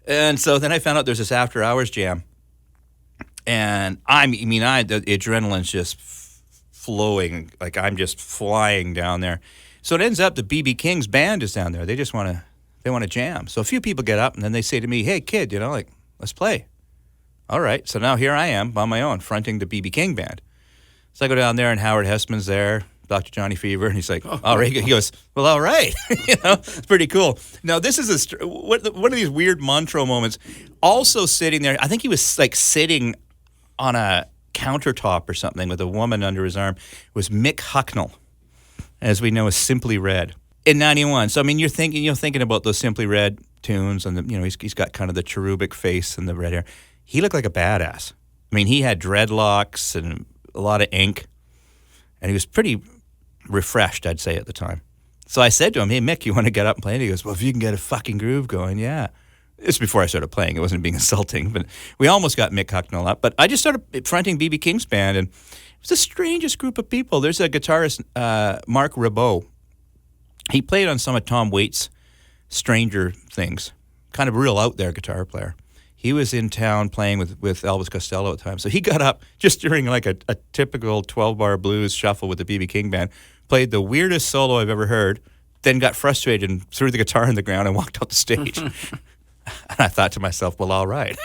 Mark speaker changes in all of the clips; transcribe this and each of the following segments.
Speaker 1: And so then I found out there's this after-hours jam. And the adrenaline's just flowing. Like, I'm just flying down there. So it ends up the B.B. King's band is down there. They just want to jam. So a few people get up, and then they say to me, hey, kid, let's play. All right. So now here I am on my own, fronting the B.B. King band. So I go down there, and Howard Hesseman's there, Dr. Johnny Fever, and he's like, all right. He goes, well, all right. It's pretty cool. Now, this is one of these weird Montreux moments. Also sitting there, I think he was like sitting on a countertop or something with a woman under his arm, was Mick Hucknall, as we know as Simply Red, in 91. So, I mean, you're thinking about those Simply Red tunes, and he's got kind of the cherubic face and the red hair. He looked like a badass. I mean, he had dreadlocks and a lot of ink, and he was pretty refreshed, I'd say, at the time. So I said to him, hey, Mick, you want to get up and play? And he goes, well, if you can get a fucking groove going, yeah. This is before I started playing. It wasn't being insulting, but we almost got Mick Hucknall up. But I just started fronting B.B. King's band, and it was the strangest group of people. There's a guitarist, Mark Ribot. He played on some of Tom Waits' Stranger Things, kind of real out there guitar player. He was in town playing with Elvis Costello at the time. So he got up just during like a typical 12-bar blues shuffle with the B.B. King band, played the weirdest solo I've ever heard, then got frustrated and threw the guitar on the ground and walked off the stage. And I thought to myself, well, all right.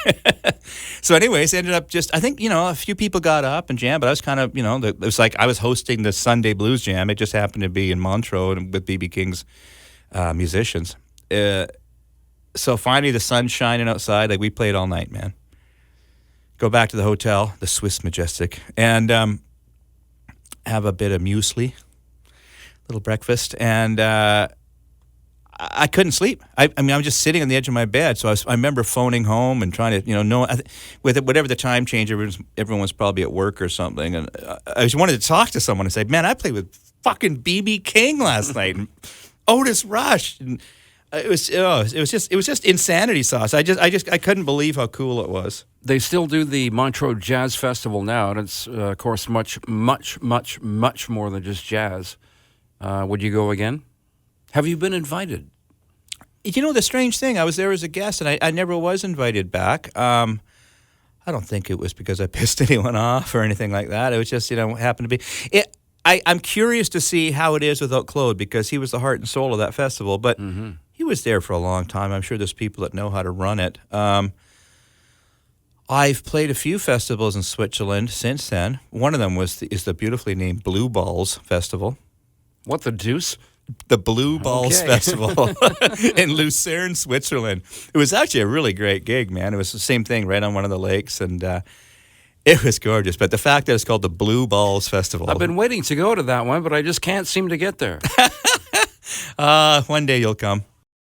Speaker 1: So anyways, ended up I think, a few people got up and jammed, but I was kind of, it was like I was hosting the Sunday Blues Jam. It just happened to be in Montreux and with B.B. King's musicians. So finally the sun's shining outside. Like, we played all night, man. Go back to the hotel, the Swiss Majestic, and have a bit of muesli, little breakfast, and I couldn't sleep. I mean, I was just sitting on the edge of my bed. So I remember phoning home and trying to, with whatever the time change, everyone was probably at work or something. And I just wanted to talk to someone and say, man, I played with fucking B.B. King last night and Otis Rush. And it was just insanity sauce. I couldn't believe how cool it was.
Speaker 2: They still do the Montreux Jazz Festival now, and it's, of course, much, much, much, much more than just jazz. Would you go again? Have you been invited?
Speaker 1: The strange thing, I was there as a guest, and I never was invited back. I don't think it was because I pissed anyone off or anything like that. It was just, happened to be. I'm curious to see how it is without Claude, because he was the heart and soul of that festival. But he was there for a long time. I'm sure there's people that know how to run it. I've played a few festivals in Switzerland since then. One of them is the beautifully named Blue Balls Festival.
Speaker 2: What the deuce?
Speaker 1: The Blue Balls Festival in Lucerne, Switzerland. It was actually a really great gig, man. It was the same thing right on one of the lakes, and it was gorgeous. But the fact that it's called the Blue Balls Festival.
Speaker 2: I've been waiting to go to that one, but I just can't seem to get there.
Speaker 1: One day you'll come.